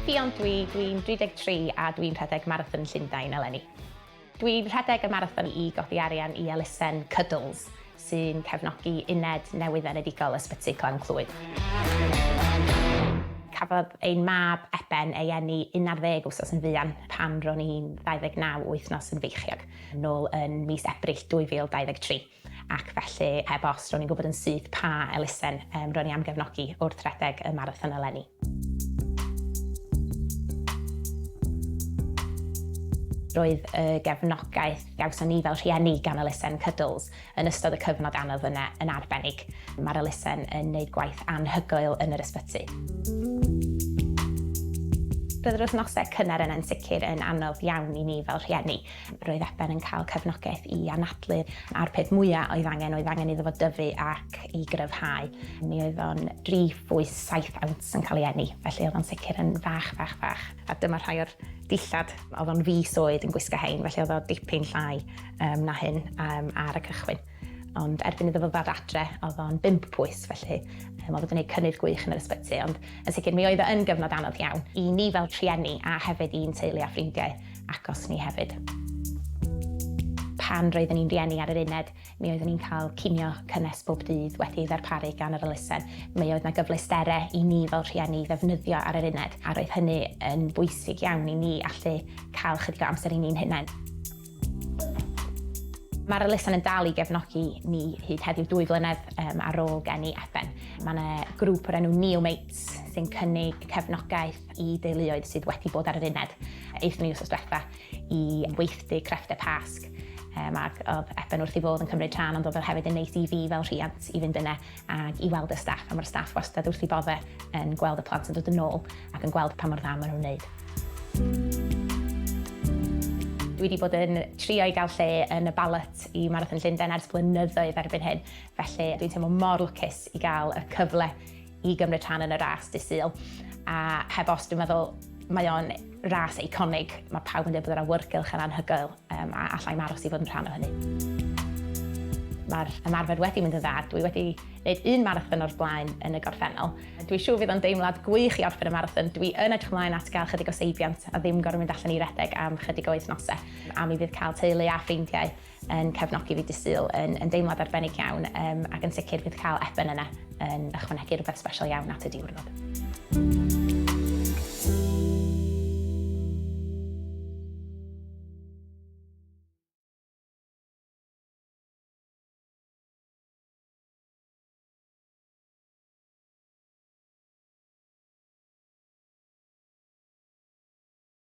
Ffion, dwi'n 33 a dwi'n rhedeg marathon Llundain eleni. Dwi'n rhedeg y marathon i godi arian i elusen Cuddles, sy'n cefnogi uned newydd enedigol ysbyty Llundain. Cafodd ein mab Eben ei eni 11 wsos yn fuan pan ro'n i'n 29 wythnos yn feichiog, nôl yn mis Ebrill 2023. Ac felly, heb os, ro'n i'n gwybod yn syth pa elusen ro'n i am gefnogi wrth rhedeg y marathon eleni. Roedd y gefnogaeth gawson ni fel rhieni gan elusen Cuddles yn ystod y cyfnod anodd yna yn arbennig. Mae'r elusen yn gwneud gwaith anhygoel yn yr ysbyty. Roedd yr wythnosau cynnar yna'n sicr yn anodd iawn i ni fel rhieni. Roedd Eben yn cael cefnogaeth i anadlu a'r peth mwyaf oedd angen iddo fo dyfu ac i gryfhau. Mi oedd o'n 3.7 ounce yn cael ei eni, felly oedd o'n sicr yn fach. A dyma rhai o'r dillad, oedd o'n fis oed yn gwisgo hein, felly oedd o dipyn llai na hyn ar y cychwyn. Ond erbyn iddo fo ddod adre, oedd o'n 5 pwys, felly oedd o'n gwneud cynnydd gwych yn yr ysbyty, ond yn sicr mi oedd o yn gyfnod anodd iawn i ni fel rhieni a hefyd i'n teulu a ffrindiau agos ni hefyd. Pan roedden ni'n rhieni ar yr uned, mi oeddwn ni'n cael cinio cynnes bob dydd wedi ddarparu gan yr elusen. Mi oedd yna gyfleusterau i ni fel rhieni ddefnyddio ar yr uned, a roedd hynny yn bwysig iawn i ni allu cael chydig o amser i ni'n hunain. Mae'r elusen yn dal i gefnogi ni hyd heddiw 2 flynedd ar ôl geni Eben. Mae yna grŵp o'r enw Mates sy'n cynnig cefnogaeth i deuluoedd sydd wedi bod ar yr uned. Eithon ni wsos diwetha i weithdy crefftau Pasg. Ac oedd Eben wrth i fod yn cymryd rhan, ond oedd hefyd yn neis i fi fel rhiant i fynd yna ac i weld y staff. A mae'r staff wastad wrth i bodde yn gweld y plant yn dod yn ôl ac yn gweld pa mor dda maen nhw'n wneud. Dwi wedi bod yn trio i gael lle yn y ballot i Marathon Llundain ers blynyddoedd erbyn hyn. Felly dwi'n teimlo mor lwcus i gael y cyfle i gymryd rhan yn y ras dydd Sul. A heb os dwi'n meddwl mae o'n ras eiconig. Mae pawb yn dweud bod yr awyrgylch yn anhygoel a allai'm aros i fod yn rhan o hynny. Mae'r ymarfer wedi mynd yn dda. Dwi wedi gwneud 1 marathon o'r blaen yn y gorffennol. Dwi'n siŵr fydd o'n deimlad gwych i orffen y marathon. Dwi yn edrych ymlaen at gael chydig o seibiant a ddim gorfod mynd allan i rhedeg am chydig o wythnosau. A mi fydd cael teulu a ffrindiau yn cefnogi fi dydd Sul yn deimlad arbennig iawn ac yn sicr fydd cael Eben yna yn ychwanegu rhywbeth sbesial iawn at y diwrnod.